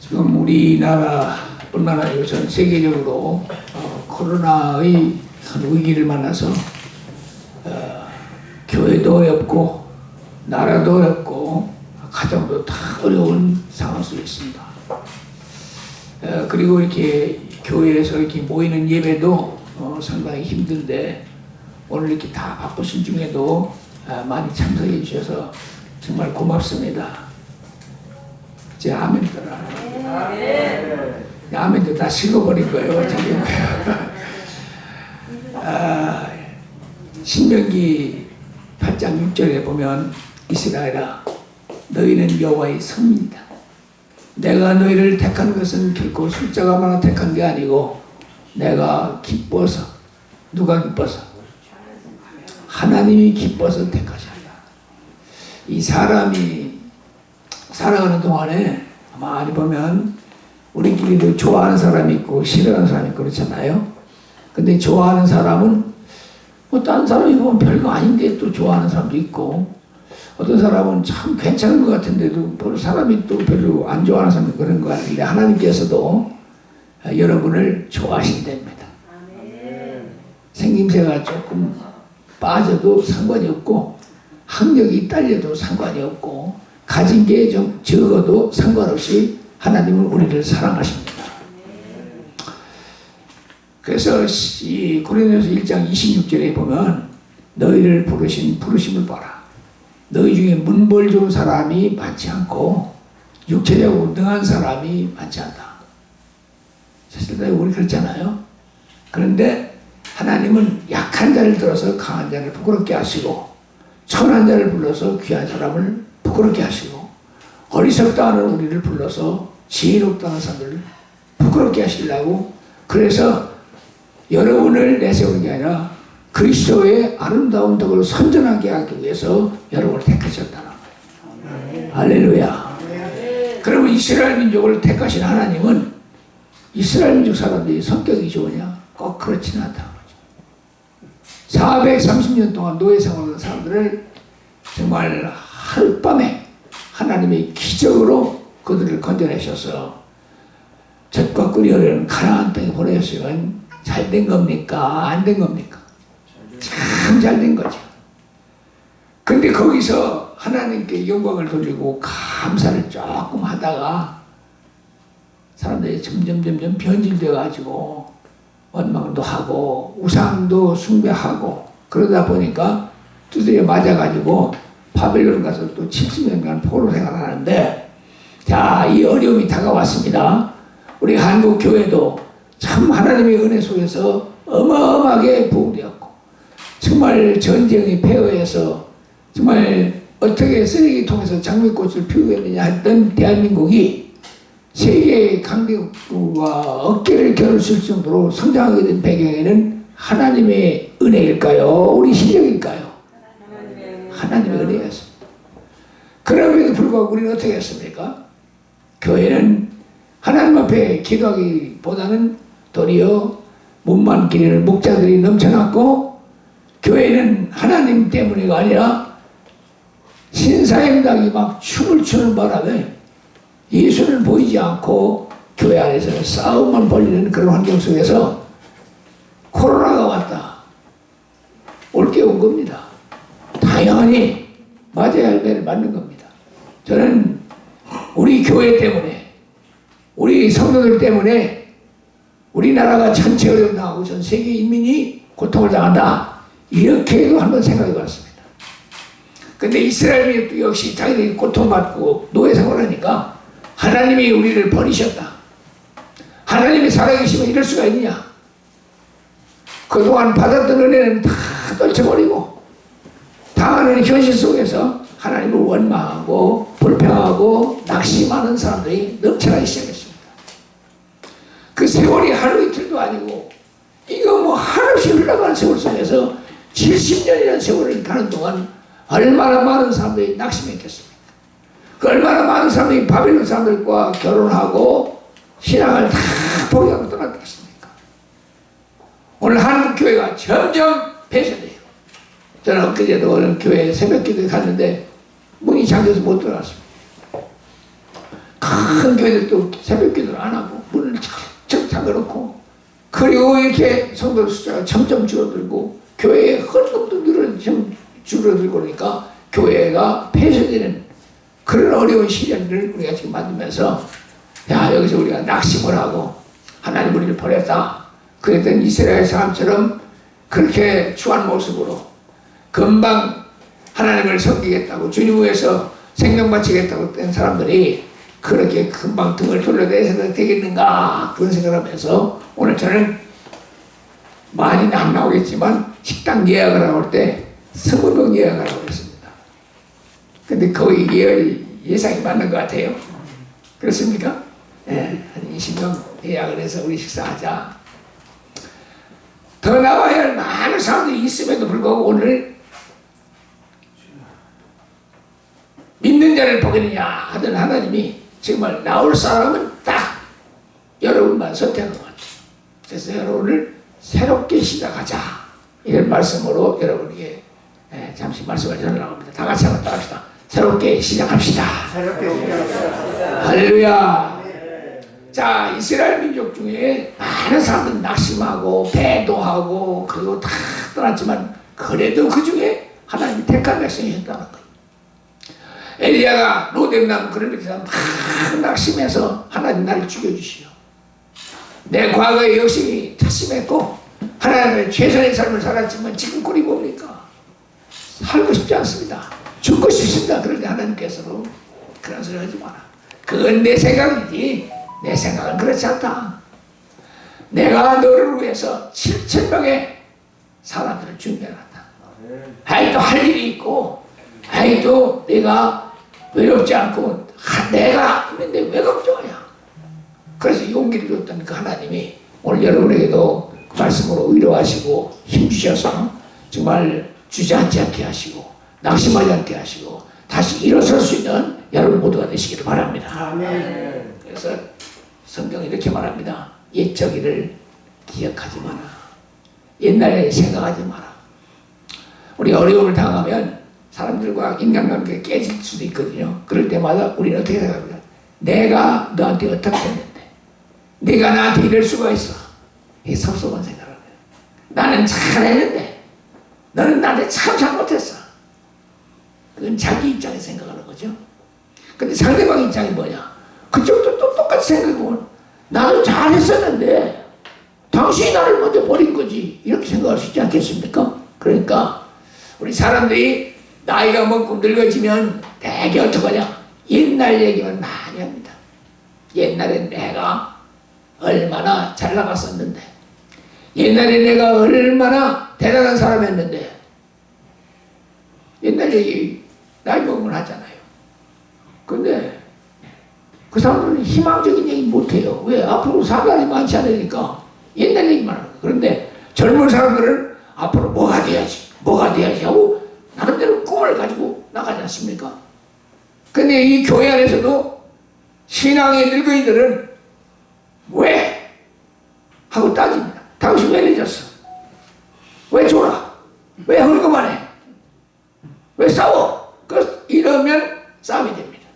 지금 우리나라뿐만 아니고 전 세계적으로 코로나의 큰 위기를 만나서 교회도 어렵고 나라도 어렵고 가정도 다 어려운 상황 속에 있습니다. 그리고 이렇게 교회에서 이렇게 모이는 예배도 상당히 힘든데 오늘 이렇게 다 바쁘신 중에도 많이 참석해 주셔서 정말 고맙습니다. 제 아멘들아. 아멘도 다 식어버린 거예요. 신명기 8장 6절에 보면 이스라엘아 너희는 여호와의 성민이다. 내가 너희를 택한 것은 결코 숫자가 많아 택한 게 아니고 내가 기뻐서 누가 기뻐서 하나님이 기뻐서 택하셨다. 이 사람이 살아가는 동안에 많이 보면 우리끼리도 좋아하는 사람이 있고 싫어하는 사람이 있고 그렇잖아요. 근데 좋아하는 사람은 뭐 다른 사람이 보면 별거 아닌데 또 좋아하는 사람도 있고 어떤 사람은 참 괜찮은 것 같은데도 별로 사람이 또 별로 안 좋아하는 사람이 그런 거 같은데 하나님께서도 여러분을 좋아하신답니다. 생김새가 조금 빠져도 상관이 없고 학력이 딸려도 상관이 없고 가진 게 좀 적어도 상관없이 하나님은 우리를 사랑하십니다. 그래서 이 고린도서 1장 26절에 보면 너희를 부르신 부르심을 봐라. 너희 중에 문벌 좋은 사람이 많지 않고 육체적으로 능한 사람이 많지 않다. 사실 우리 그렇잖아요. 그런데 하나님은 약한 자를 들어서 강한 자를 부끄럽게 하시고 천한 자를 불러서 귀한 사람을 부끄럽게 하시고 어리석다 하는 우리를 불러서 지혜롭다 하는 사람들을 부끄럽게 하시려고 그래서 여러분을 내세우는 게 아니라 그리스도의 아름다운 덕을 선전하게 하기 위해서 여러분을 택하셨다는 거예요. 할렐루야. 그러면 이스라엘 민족을 택하신 하나님은 이스라엘 민족 사람들이 성격이 좋으냐? 꼭 그렇지는 않다는 거죠. 430년 동안 노예 생활하는 사람들을 정말 하룻밤에 하나님의 기적으로 그들을 건져내셔서 젖과 꿀이 흐르는 가나안 땅에 보내셨으면 잘 된 겁니까? 안 된 겁니까? 참 잘 된 거죠. 근데 거기서 하나님께 영광을 돌리고 감사를 조금 하다가 사람들이 점점 변질되어 가지고 원망도 하고 우상도 숭배하고 그러다 보니까 두드려 맞아가지고 바벨론 가서 또 70년간 포로 생활하는데 자, 이 어려움이 다가왔습니다. 우리 한국 교회도 참 하나님의 은혜 속에서 어마어마하게 부흥되었고 정말 전쟁의 폐허에서 정말 어떻게 쓰레기통에서 장미꽃을 피우겠느냐 했던 대한민국이 세계 강대국과 어깨를 겨루실 정도로 성장하게 된 배경에는 하나님의 은혜일까요? 우리 실력일까요? 하나님의 은혜였습니다. 그럼에도 불구하고 우리는 어떻게 했습니까? 교회는 하나님 앞에 기도하기보다는 도리어 몸만 기르는 목자들이 넘쳐났고 교회는 하나님 때문이가 아니라 신사임당이 막 춤을 추는 바람에 예수는 보이지 않고 교회 안에서는 싸움만 벌리는 그런 환경 속에서 코로나가 왔다. 올게 온 겁니다. 당연히 맞아야 할 때를 맞는 겁니다. 저는 우리 교회 때문에 우리 성도들 때문에 우리나라가 전체 어려움 당하고 전 세계 인민이 고통을 당한다. 이렇게도 한번 생각해 봤습니다. 근데 이스라엘 민족도 역시 자기들이 고통받고 노예 생활하니까 하나님이 우리를 버리셨다. 하나님이 살아계시면 이럴 수가 있느냐. 그동안 받았던 은혜는 다 떨쳐버리고 당하는 현실 속에서 하나님을 원망하고 불평하고 낙심하는 사람들이 넘쳐나기 시작했습니다. 그 세월이 하루 이틀도 아니고 이거 뭐 한없이 흘러가는 세월 속에서 70년이라는 세월을 가는 동안 얼마나 많은 사람들이 낙심했겠습니까? 그 얼마나 많은 사람들이 바벨론 사람들과 결혼하고 신앙을 다 포기하고 떠났겠습니까? 오늘 한국 교회가 점점 폐쇄돼요. 저는 엊그제도 오늘 교회 새벽 기도에 갔는데 문이 잠겨서 못 들어갔습니다. 큰 교회들도 새벽 기도를 안 하고 문을 착착 잠궈놓고, 그리고 이렇게 성도 숫자가 점점 줄어들고 교회의 헌금도 줄어들고 그러니까 교회가 폐쇄되는 그런 어려운 시련을 우리가 지금 만들면서, 야, 여기서 우리가 낙심을 하고 하나님 우리를 버렸다 그랬던 이스라엘 사람처럼 그렇게 추한 모습으로 금방 하나님을 섬기겠다고 주님 위해서 생명 바치겠다고 된 사람들이 그렇게 금방 등을 돌려대서도 되겠는가 그런 생각을 하면서, 오늘 저는 많이는 안 나오겠지만 식당 예약을 하고 올 때 20명 예약을 하고 있습니다. 근데 거의 예상이 맞는 것 같아요. 그렇습니까? 네, 한 20명 예약을 해서 우리 식사하자. 더 나와야 할 많은 사람들이 있음에도 불구하고 오늘 믿는 자를 보겠느냐 하던 하나님이 정말 나올 사람은 딱 여러분만 선택한 것 같아요. 그래서 여러분을 새롭게 시작하자 이런 말씀으로 여러분에게 잠시 말씀을 전하려고 합니다. 다 같이 한번 따라합시다. 새롭게 시작합시다. 새롭게 시작합시다. 할렐루야. 자, 이스라엘 민족 중에 많은 사람들이 낙심하고 배도하고 그리고 다 떠났지만 그래도 그 중에 하나님이 택한 백성이셨다는 거예요. 엘리야가 로뎀나무 그런 밑에서 막 낙심해서 하나님 나를 죽여주시오. 내 과거에 열심히 자심했고 하나님의 최선의 삶을 살았지만 지금 꼴이 뭡니까? 살고 싶지 않습니다. 죽고 싶습니다. 그럴 때 하나님께서도 그런 소리 하지 마라. 그건 내 생각이지 내 생각은 그렇지 않다. 내가 너를 위해서 7,000명의 사람들을 준비해놨다. 아이도 할 일이 있고 아이도 내가 외롭지 않고 내가 있는데 왜 걱정하냐. 그래서 용기를 줬던 그 하나님이 오늘 여러분에게도 그 말씀으로 위로하시고 힘주셔서 정말 주저앉지 않게 하시고 낙심하지 않게 하시고 다시 일어설 수 있는 여러분 모두가 되시기를 바랍니다. 아멘. 그래서 성경이 이렇게 말합니다. 옛적 일을 기억하지 마라. 옛날에 생각하지 마라. 우리가 어려움을 당하면 사람들과 인간관계가 깨질 수도 있거든요. 그럴 때마다 우리는 어떻게 생각합니까? 내가 너한테 어떻게 했는데 네가 나한테 이럴 수가 있어. 이게 섭섭한 생각을 해요. 나는 잘했는데 너는 나한테 참 잘못했어. 그건 자기 입장에 생각하는 거죠. 근데 상대방 입장이 뭐냐? 그쪽도 또 똑같이 생각하고 나도 잘했었는데 당신이 나를 먼저 버린 거지 이렇게 생각할 수 있지 않겠습니까? 그러니까 우리 사람들이 나이가 먹고 늙어지면 되게 어떡하냐? 옛날 얘기만 많이 합니다. 옛날에 내가 얼마나 잘 나갔었는데 옛날에 내가 얼마나 대단한 사람이었는데 옛날 얘기 나이 먹으면 하잖아요. 근데 그 사람들은 희망적인 얘기 못해요. 왜? 앞으로 살 날이 많지 않으니까 옛날 얘기만 하는 거예요. 그런데 젊은 사람들은 앞으로 뭐가 돼야지 하고 나름대로 꿈을 가지고 나가지 않습니까? 근데 이 교회 안에서도 신앙의 늙은이들은 왜? 하고 따집니다. 당신 왜 늦었어? 왜 졸아? 왜 헐금 안 해? 왜 싸워? 이러면 싸움이 됩니다.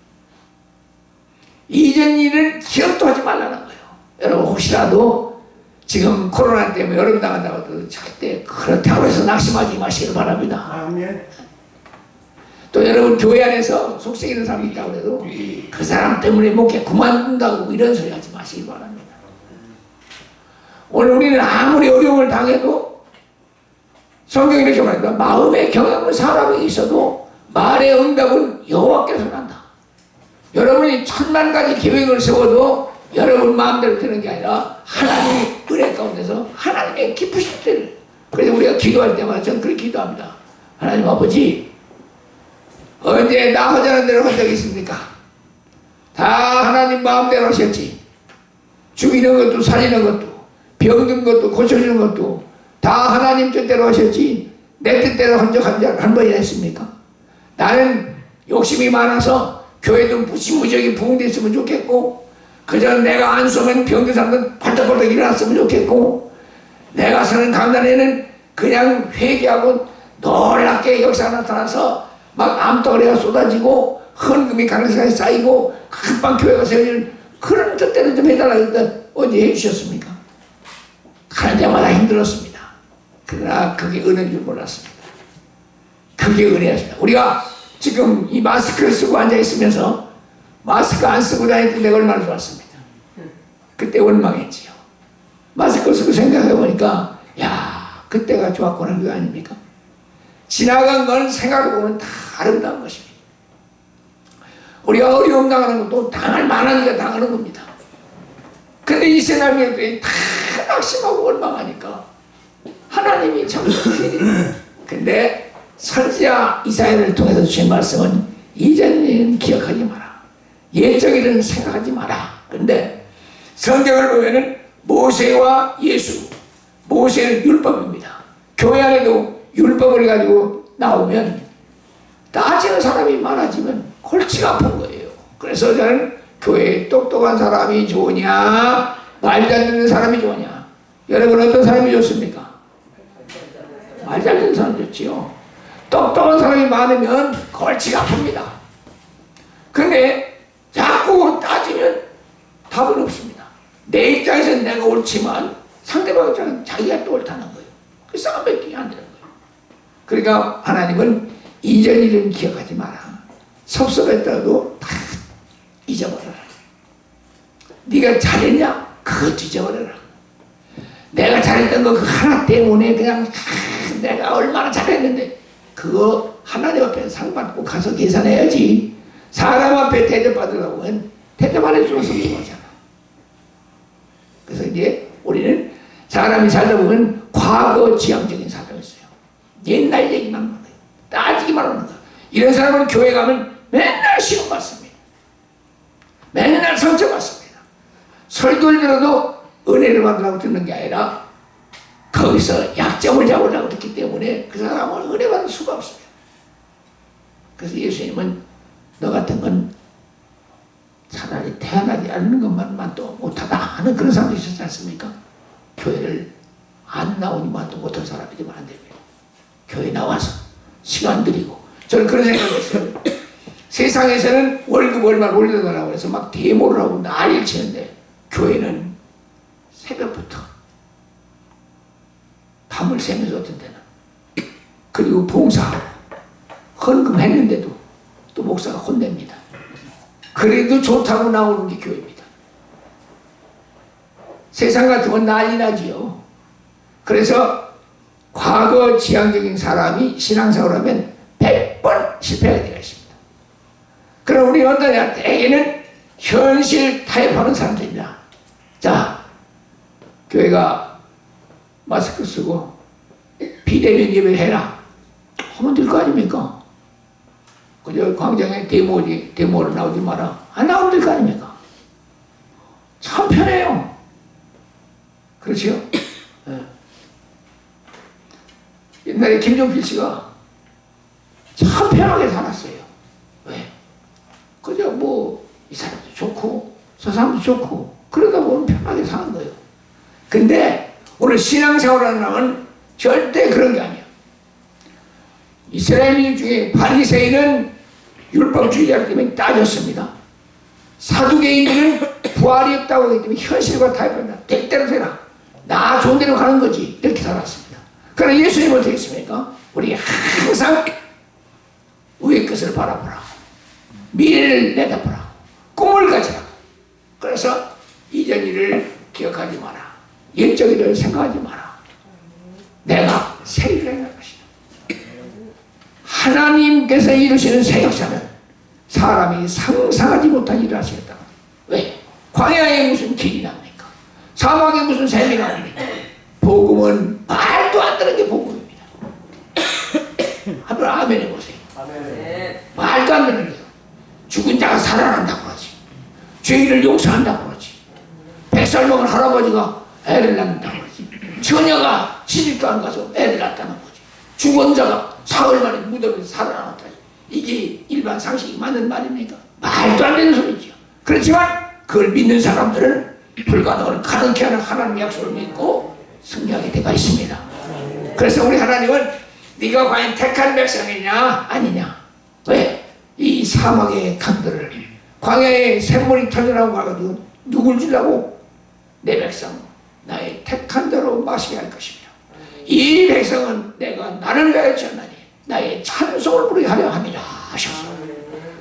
이전 일을 기억도 하지 말라는 거예요. 여러분 혹시라도 지금 코로나 때문에 여름 당한다고 해도 절대 그렇다고 해서 낙심하지 마시길 바랍니다. 아멘. 또 여러분 교회 안에서 속썩이는 사람이 있다고 해도 그 사람 때문에 목회 그만둔다고 이런 소리 하지 마시기 바랍니다. 오늘 우리는 아무리 어려움을 당해도 성경이 이렇게 말합니다. 마음에 경험은 사람이 있어도 말의 응답은 여호와께서 난다. 여러분이 10,000가지 계획을 세워도 여러분 마음대로 되는 게 아니라 하나님의 은혜 가운데서 하나님의 기쁘신 때를, 그래서 우리가 기도할 때마다 저는 그렇게 기도합니다. 하나님 아버지, 언제 나 하자는 대로 한 적이 있습니까? 다 하나님 마음대로 하셨지. 죽이는 것도 살리는 것도 병든 것도 고쳐주는 것도 다 하나님 뜻대로 하셨지 내 뜻대로 한 적 한 번이나 했습니까? 나는 욕심이 많아서 교회도 무지무지하게 부흥됐으면 좋겠고 그저 내가 안 쏘면 병든 사람은 발떡발떡 일어났으면 좋겠고 내가 사는 강단에는 그냥 회개하고 놀랍게 역사가 나타나서 막 암덩어리가 쏟아지고 헌금이 강력하게 쌓이고 금방 교회가 세워지는 그런 뜻대로 좀 해달라고 했더니 어디 해주셨습니까? 가는 데마다 힘들었습니다. 그러나 그게 은혜인 줄 몰랐습니다. 그게 은혜였습니다. 우리가 지금 이 마스크를 쓰고 앉아있으면서 마스크 안 쓰고 다닐 때가 얼마나 좋았습니다. 그때 원망했지요. 마스크 쓰고 생각해보니까 야 그때가 좋았구나 그거 아닙니까? 지나간 건 생각해보면 다 아름다운 것입니다. 우리가 어려움 당하는 것도 당할 만하니까 당하는 겁니다. 근데 이 세상에 다 낙심하고 원망하니까 하나님이 참 근데 선지자 이사야를 통해서 주신 말씀은 이전 일은 기억하지 마라. 옛적 일은 생각하지 마라. 근데 성경을 보면은 모세와 예수, 모세는 율법입니다. 교회 안에도 율법을 가지고 나오면 따지는 사람이 많아지면 골치가 아픈 거예요. 그래서 저는 교회에 똑똑한 사람이 좋으냐 말 잘 듣는 사람이 좋으냐. 여러분 어떤 사람이 좋습니까? 말 잘 듣는 사람이 좋지요. 똑똑한 사람이 많으면 골치가 아픕니다. 근데 자꾸 따지면 답은 없습니다. 내 입장에서는 내가 옳지만 상대방 입장에서는 자기가 또 옳다는 거예요. 그 싸움밖에 안 되는 거예요. 그러니까 하나님은 이전 일은 기억하지 마라. 섭섭했다도 다 잊어버려라. 네가 잘했냐? 그것도 잊어버려라. 내가 잘했던 거 그 하나 때문에 그냥 내가 얼마나 잘했는데 그거 하나님 앞에 상 받고 가서 계산해야지. 사람 앞에 대접받으려고 하면 대접 안 해주면 섭섭하잖아. 그래서 이제 우리는 사람이 살다 보면 과거 지향적인 사람이 있어요. 옛날 얘기만 하는 거예요. 따지기만 하는 거예요. 이런 사람은 교회 가면 맨날 시험 받습니다. 맨날 상처받습니다. 설교를 들어도 은혜를 받으려고 듣는 게 아니라 거기서 약점을 잡으려고 듣기 때문에 그 사람은 은혜 받을 수가 없습니다. 그래서 예수님은 너 같은 건 차라리 태어나지 않는 것만도 못하다 하는 그런 사람도 있었지 않습니까? 교회를 안 나오니만도 못한 사람이 되면 안 됩니다. 교회 나와서 시간 들이고 저는 그런 생각을 했어요. 세상에서는 월급 얼마를 올려달라고 해서 막 데모를 하고 난리를 치는데 교회는 새벽부터 밤을 새면서 어떤 때는 그리고 봉사하고 헌금했는데도 또 목사가 혼냅니다. 그래도 좋다고 나오는 게 교회입니다. 세상 같으면 난리 나지요. 그래서 과거 지향적인 사람이 신앙생활을 하면 100번 실패하게 되어 있습니다. 그럼 우리는 어떠냐? 대개는 현실 타협하는 사람들입니다. 자, 교회가 마스크 쓰고 비대면 예배를 해라 하면 될 거 아닙니까? 그저 광장에 데모를 나오지 마라. 안 나오면 될 거 아닙니까? 참 편해요. 그렇죠? 네. 옛날에 김종필 씨가 참 편하게 살았어요. 왜? 그저 뭐 이 사람도 좋고 저 사람도 좋고 그러다 보면 편하게 사는 거예요. 근데 오늘 신앙생활하는 사람은 절대 그런 게 아니에요. 이스라엘 중에 바리새인은 율법주의자이기 때문에 따졌습니다. 사두개인들은 부활이 없다고 하기 때문에 현실과 타협한다. 될 대로 되라. 나 좋은 대로 가는 거지. 이렇게 살았습니다. 그러나 예수님은 어떻게 했습니까? 우리 항상 위의 것을 바라보라. 미래를 내다보라. 꿈을 가지라. 그래서 이전 일을 기억하지 마라. 옛적 일을 생각하지 마라. 내가 새 일을 행할 것이다. 하나님께서 이루시는 새 역사는 사람이 상상하지 못한 일을 하시겠다. 왜? 광야에 무슨 길이 납니까? 사막에 무슨 샘이 나옵니까? 복음은 말도 안 되는 게 복음입니다. 한번 아멘 해보세요. 아멘. 말도 안 되는 거죠. 죽은 자가 살아난다고 그러지. 죄인을 용서한다고 그러지. 100살 먹은 할아버지가 애를 낳는다고 그러지. 처녀가 시집도 안 가서 애를 낳았다는 거지. 죽은 자가 사흘 만에 무덤에서 살아났다. 이게 일반 상식이 맞는 말입니까? 말도 안 되는 소리죠. 그렇지만 그걸 믿는 사람들은 불가능을 가능케 하는 하나님의 약속을 믿고 승리하게 되어 있습니다. 그래서 우리 하나님은 네가 과연 택한 백성이냐 아니냐. 왜? 이 사막의 강들을 광야에 샘물이 터져나오고 가지고 누굴 주려고? 내 백성 나의 택한 대로 마시게 할 것이며 이 백성은 내가 나를 위하여 지었나니 나의 찬송을 부르게 하려 함이라 하셨어.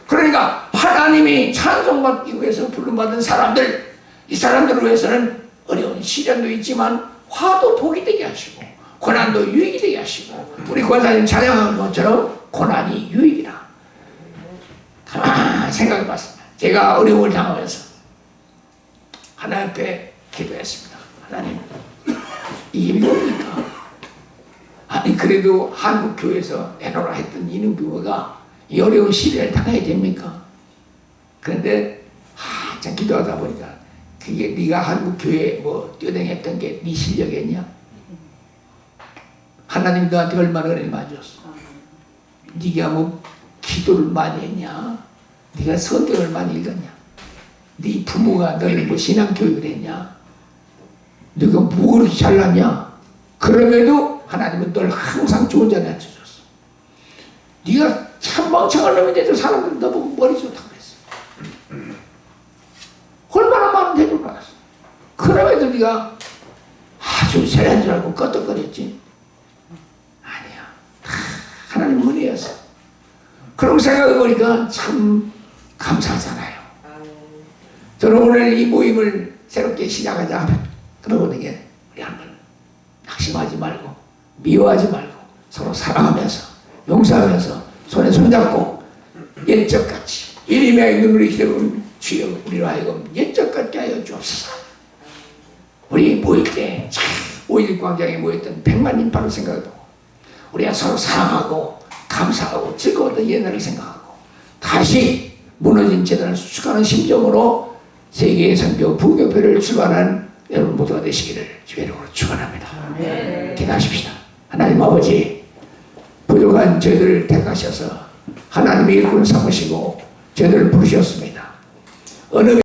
그러니까 하나님이 찬송받기 위해서 부름받은 사람들, 이 사람들을 위해서는 어려운 시련도 있지만 화도 복이 되게 하시고 고난도 유익이 되게 하시고 우리 권사님 찬양한 것처럼 고난이 유익이라. 가만히 생각해 봤습니다. 제가 어려움을 당하면서 하나님 앞에 기도했습니다. 하나님 이게 뭡니까? 아니 그래도 한국교회에서 내놓으라 했던 이능부모가 이 어려운 시대를 당해야 됩니까? 그런데 한참 기도하다 보니까 그게 네가 한국교회에 뭐 뛰어다녔던 게 네 실력이었냐? 하나님 너한테 얼마나 은혜를 많이 줬어. 네가 뭐 기도를 많이 했냐? 네가 성경을 많이 읽었냐? 네 부모가 너를 뭐 신앙교육을 했냐? 네가 뭐 그렇게 잘났냐? 그럼에도 하나님은 널 항상 좋은 자리에 앉혀줬어. 네가 참 멍청한 놈인데도 사람들은 너보고 머리 좋다고 그랬어. 얼마나 많은 대접을 받았어. 그럼에도 네가 아주 잘한 줄 알고 껐덕거렸지. 아니야. 다 하나님 은혜였어. 그런 생각해보니까 참 감사하잖아요. 저는 오늘 이 모임을 새롭게 시작하자 그러고는 게 우리 한번 낙심하지 말고 미워하지 말고 서로 사랑하면서 용서하면서 손에 손잡고 옛적같이 이름에 눈물이 기대고 주여 우리로 하여금 옛적같게 하여 주옵소서. 우리 모일 때 5.16 광장에 모였던 100만 인파를 생각해보고 우리가 서로 사랑하고 감사하고 즐거웠던 옛날을 생각하고 다시 무너진 재단을 수축하는 심정으로 세계의 선교 부교회를 출발하는 여러분 모두가 되시기를 주의 이름으로 축원합니다. 기도하십시다. 하나님 아버지 부족한 저희들을 택하셔서 하나님의 일꾼을 삼으시고 저희들을 부르셨습니다. 어느